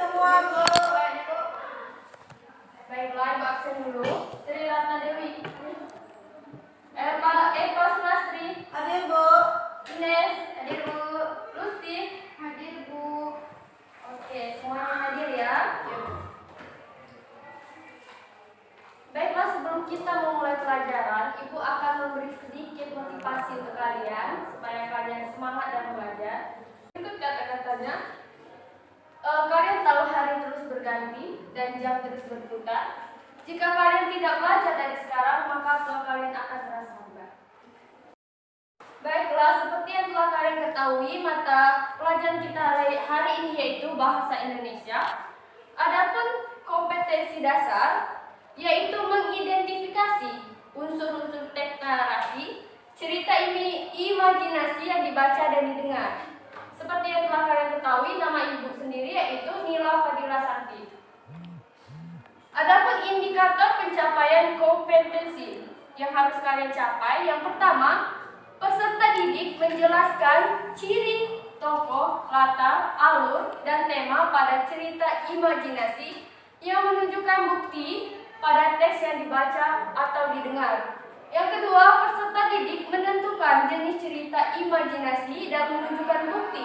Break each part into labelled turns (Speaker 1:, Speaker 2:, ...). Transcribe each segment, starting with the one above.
Speaker 1: semua, Bu.
Speaker 2: Baiklah, Ibu absen dulu. Sri Ratna Dewi. Eva Sulastri.
Speaker 1: Hadir, Bu.
Speaker 2: Ines. Hadir, Bu. Lusti. Hadir, Bu. Oke, semuanya hadir ya. Baiklah, sebelum kita memulai pelajaran, Ibu akan memberi sedikit motivasi untuk kalian supaya kalian semangat dan belajar. Berikut kata-katanya. Kalian tahu hari terus berganti dan jam terus berputar. Jika kalian tidak belajar dari sekarang, maka tua kalian akan terasa lambat. Baiklah, seperti yang telah kalian ketahui, mata pelajaran kita hari ini yaitu Bahasa Indonesia. Adapun kompetensi dasar yaitu mengidentifikasi unsur-unsur teks narasi, cerita imajinasi yang dibaca dan didengar. Seperti yang telah kalian ketahui, nama ibu sendiri yaitu Nila Fadila Santi. Adapun indikator pencapaian kompetensi yang harus kalian capai, yang pertama, peserta didik menjelaskan ciri, tokoh, latar, alur, dan tema pada cerita imajinasi yang menunjukkan bukti pada teks yang dibaca atau didengar. Yang kedua, peserta didik menentukan jenis cerita imajinasi dan menunjukkan bukti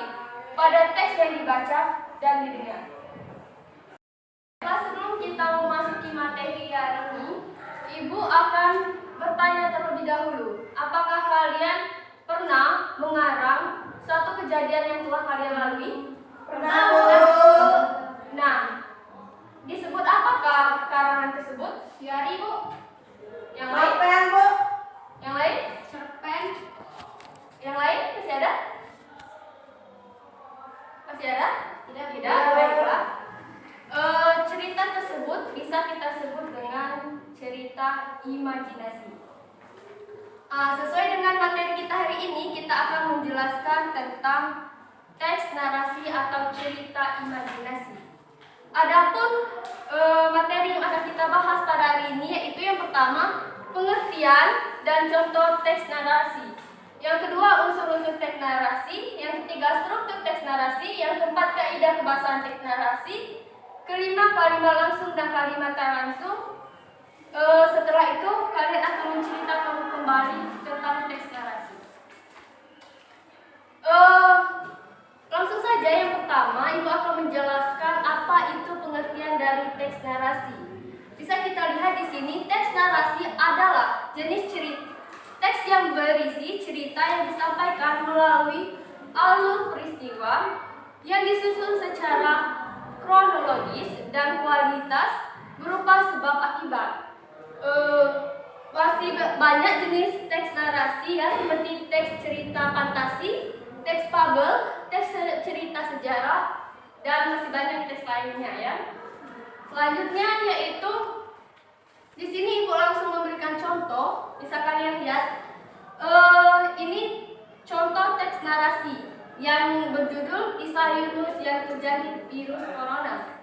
Speaker 2: pada teks yang dibaca dan didengar. Sebelum kita memasuki materi hari ini, Ibu akan bertanya terlebih dahulu, apakah kalian pernah mengarang suatu kejadian yang telah kalian lalui?
Speaker 1: Pernah, Bu.
Speaker 2: Nah, disebut apakah karangan tersebut? Ya, Ibu. Yang lain?
Speaker 1: Cerpen, Bu.
Speaker 2: Yang lain? Cerpen. Yang lain masih ada? Masih ada? Tidak. Baiklah. Cerita tersebut bisa kita sebut dengan cerita imajinasi. Sesuai dengan materi kita hari ini, kita akan menjelaskan tentang teks narasi atau cerita imajinasi. Adapun materi yang akan kita bahas pada hari ini yaitu yang pertama, pengertian dan contoh teks narasi. Yang kedua, unsur-unsur teks narasi. Yang ketiga, struktur teks narasi. Yang keempat, kaidah kebahasaan teks narasi. Kelima, kalimat langsung dan kalimat tak langsung. Setelah itu, kalian akan menceritakan kembali tentang teks narasi. Langsung saja, yang pertama, Ibu akan menjelaskan apa itu pengertian dari teks narasi. Bisa kita lihat di sini, teks narasi adalah jenis cerita teks yang berisi cerita yang disampaikan melalui alur peristiwa yang disusun secara kronologis dan kualitas berupa sebab akibat. Masih banyak jenis teks narasi ya, seperti teks cerita fantasi, teks fabel, teks cerita sejarah, dan masih banyak teks lainnya ya. Selanjutnya yaitu di sini Ibu langsung memberikan contoh, bisa kalian lihat. Ini contoh teks narasi yang berjudul Kisah Yunus yang terjadi virus corona.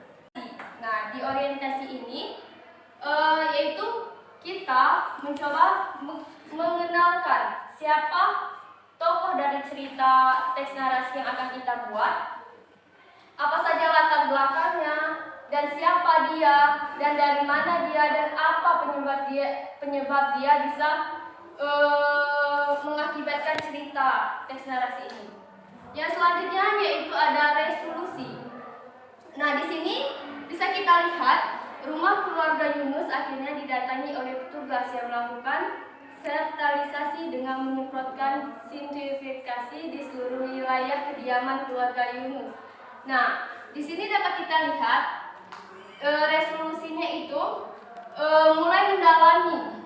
Speaker 2: Nah, di orientasi ini yaitu kita mencoba mengenalkan siapa tokoh dari cerita teks narasi yang akan kita buat, apa saja latar belakangnya, dan siapa dia, dan dari mana dia, dan apa penyebab dia bisa mengakibatkan cerita teks narasi ini. Yang selanjutnya yaitu ada resolusi. Nah, di sini bisa kita lihat rumah keluarga Yunus akhirnya didatangi oleh petugas yang melakukan sterilisasi dengan menyemprotkan disinfeksi di seluruh wilayah kediaman keluarga Yunus. Nah, di sini dapat kita lihat resolusinya itu mulai mendalami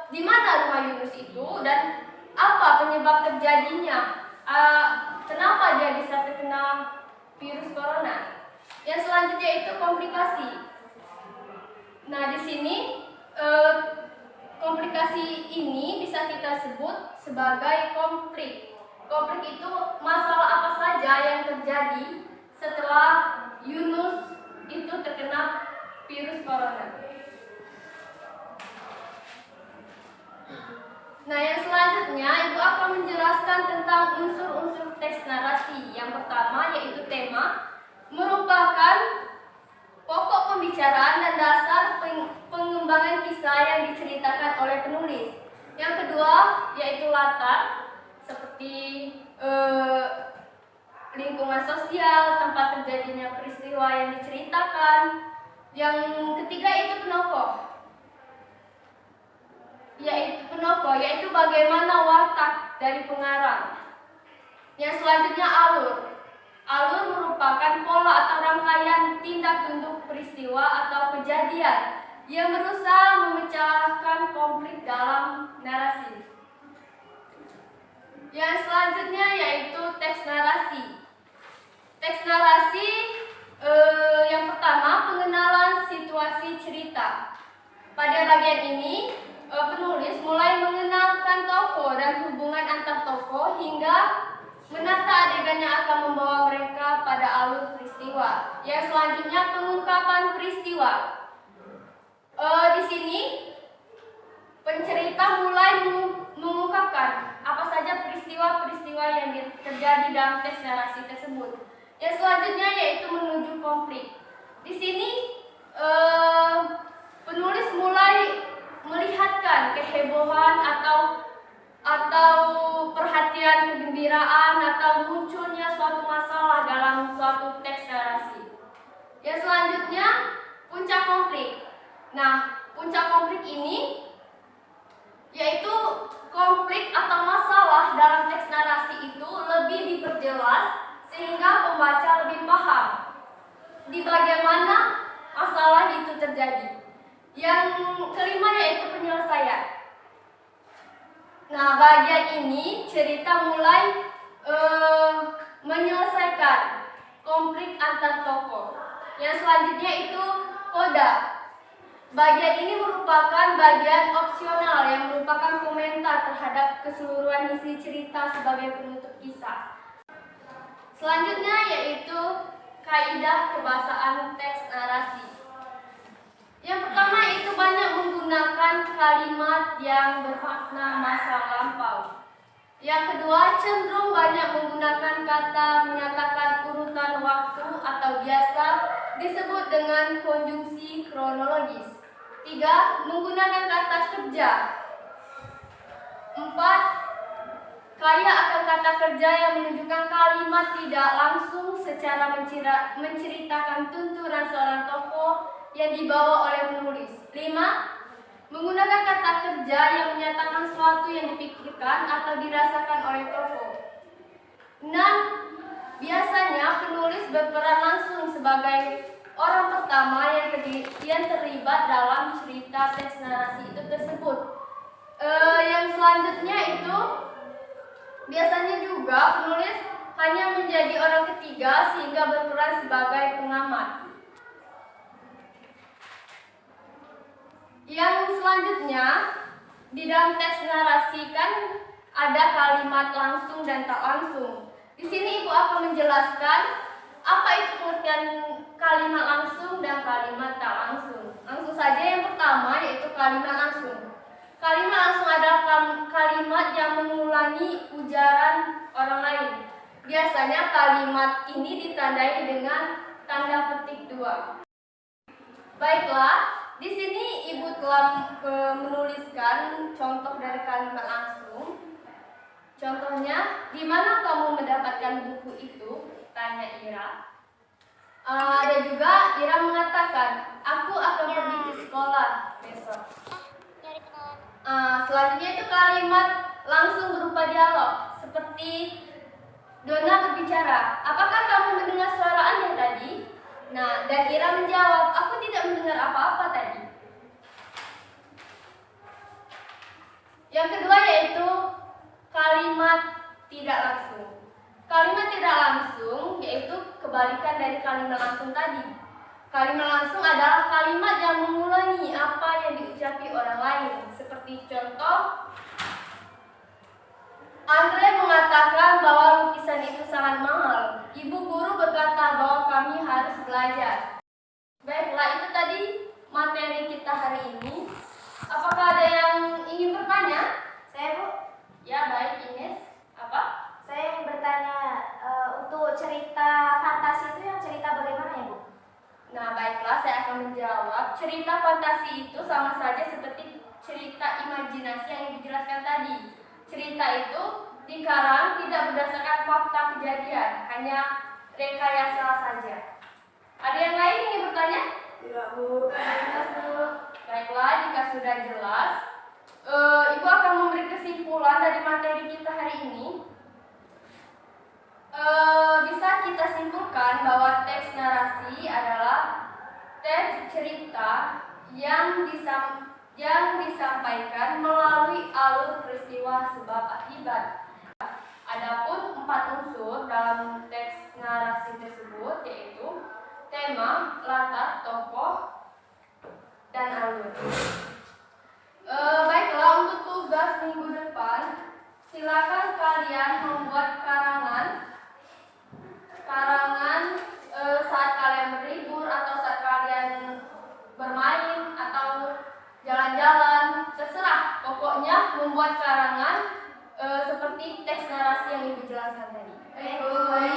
Speaker 2: di mana rumah Yunus itu dan apa penyebab terjadinya, kenapa dia bisa terkena virus corona. Yang selanjutnya itu komplikasi. Nah, di sini komplikasi ini bisa kita sebut sebagai konflik. Konflik itu masalah apa saja yang terjadi setelah Yunus itu terkena virus corona. Nah, yang selanjutnya Ibu akan menjelaskan tentang unsur-unsur teks narasi. Yang pertama yaitu tema, merupakan kedua yaitu latar, seperti lingkungan sosial, tempat terjadinya peristiwa yang diceritakan. Yang ketiga itu penokoh, yaitu bagaimana watak dari pengarang. Yang selanjutnya alur. Alur merupakan pola atau rangkaian tindak tanduk peristiwa atau kejadian yang berusaha memecahkan konflik dalam narasi. Yang selanjutnya yaitu teks narasi. Teks narasi yang pertama, pengenalan situasi cerita. Pada bagian ini, penulis mulai mengenalkan tokoh dan hubungan antar tokoh hingga menata adegan yang akan membawa mereka pada alur peristiwa. Yang selanjutnya, pengungkapan peristiwa. Di sini, pencerita mulai mengungkapkan apa saja peristiwa-peristiwa yang terjadi dalam teks narasi tersebut. Yang selanjutnya yaitu menuju konflik. Di sini penulis mulai melihatkan kehebohan atau perhatian, kegembiraan atau munculnya suatu masalah dalam suatu teks narasi. Yang selanjutnya puncak konflik. Nah, puncak konflik ini yaitu konflik atau masalah dalam teks narasi itu lebih diperjelas sehingga pembaca lebih paham di bagaimana masalah itu terjadi. Yang kelima yaitu penyelesaian. Nah, bagian ini cerita mulai menyelesaikan konflik antar tokoh. Yang selanjutnya itu koda. Bagian ini merupakan bagian opsional yang merupakan komentar terhadap keseluruhan isi cerita sebagai penutup kisah. Selanjutnya yaitu kaidah kebahasaan teks narasi. Yang pertama itu banyak menggunakan kalimat yang bermakna masa lampau. Yang kedua, cenderung banyak menggunakan kata menyatakan urutan waktu atau biasa disebut dengan konjungsi kronologis. 3. Menggunakan kata kerja. 4. Kaya akan kata kerja yang menunjukkan kalimat tidak langsung secara menceritakan tuntunan seorang tokoh yang dibawa oleh penulis. 5. Menggunakan kata kerja yang menyatakan sesuatu yang dipikirkan atau dirasakan oleh tokoh. 6. Biasanya penulis berperan langsung sebagai orang pertama yang terlibat dalam cerita teks narasi itu tersebut. Yang selanjutnya itu biasanya juga penulis hanya menjadi orang ketiga sehingga berperan sebagai pengamat. Yang selanjutnya di dalam teks narasi kan ada kalimat langsung dan tak langsung. Di sini Ibu akan menjelaskan apa itu pengertian kalimat langsung dan kalimat tak langsung. Langsung saja yang pertama yaitu kalimat langsung. Kalimat langsung adalah kalimat yang mengulangi ujaran orang lain. Biasanya kalimat ini ditandai dengan tanda petik 2. Baiklah, di sini Ibu telah menuliskan contoh dari kalimat langsung. Contohnya, di mana kamu mendapatkan buku itu? Tanya Ira. Ada juga Ira mengatakan, aku akan pergi ke sekolah besok. Selanjutnya itu kalimat langsung berupa dialog, seperti Donna berbicara, apakah kamu mendengar suara aneh tadi? Nah, dan Ira menjawab, aku tidak mendengar apa-apa tadi. Yang kedua yaitu kalimat tidak langsung. Kalimat tidak langsung yaitu kebalikan dari kalimat langsung tadi. Kalimat langsung adalah kalimat yang mengulangi apa yang diucapi orang lain. Seperti contoh, Andre mengatakan bahwa lukisan itu sangat mahal. Ibu guru berkata bahwa kami harus belajar. Baiklah, itu tadi materi kita hari ini. Apakah ada yang ingin bertanya?
Speaker 1: Saya, Bu.
Speaker 2: Ya, baik, Ines. Apa?
Speaker 1: Saya ingin bertanya, untuk cerita fantasi itu yang cerita bagaimana ya, Bu?
Speaker 2: Nah, baiklah, saya akan menjawab. Cerita fantasi itu sama saja seperti cerita imajinasi yang Ibu jelaskan tadi. Cerita itu dikarang tidak berdasarkan fakta kejadian, hanya rekayasa saja. Ada yang lain yang ingin bertanya?
Speaker 3: Tidak, Bu.
Speaker 2: Jelas, Bu. Baiklah, jika sudah jelas, Ibu akan memberi kesimpulan dari materi kita hari ini. Bisa kita simpulkan bahwa teks narasi adalah teks cerita yang disampaikan melalui alur peristiwa sebab akibat. Adapun 4 unsur dalam teks narasi tersebut yaitu tema, latar, tokoh, dan alur. Baiklah, untuk tugas minggu depan, silakan kalian membuat karangan saat kalian berlibur atau saat kalian bermain atau jalan-jalan, terserah. Pokoknya membuat karangan seperti teks narasi yang Ibu jelaskan tadi.
Speaker 1: Baik.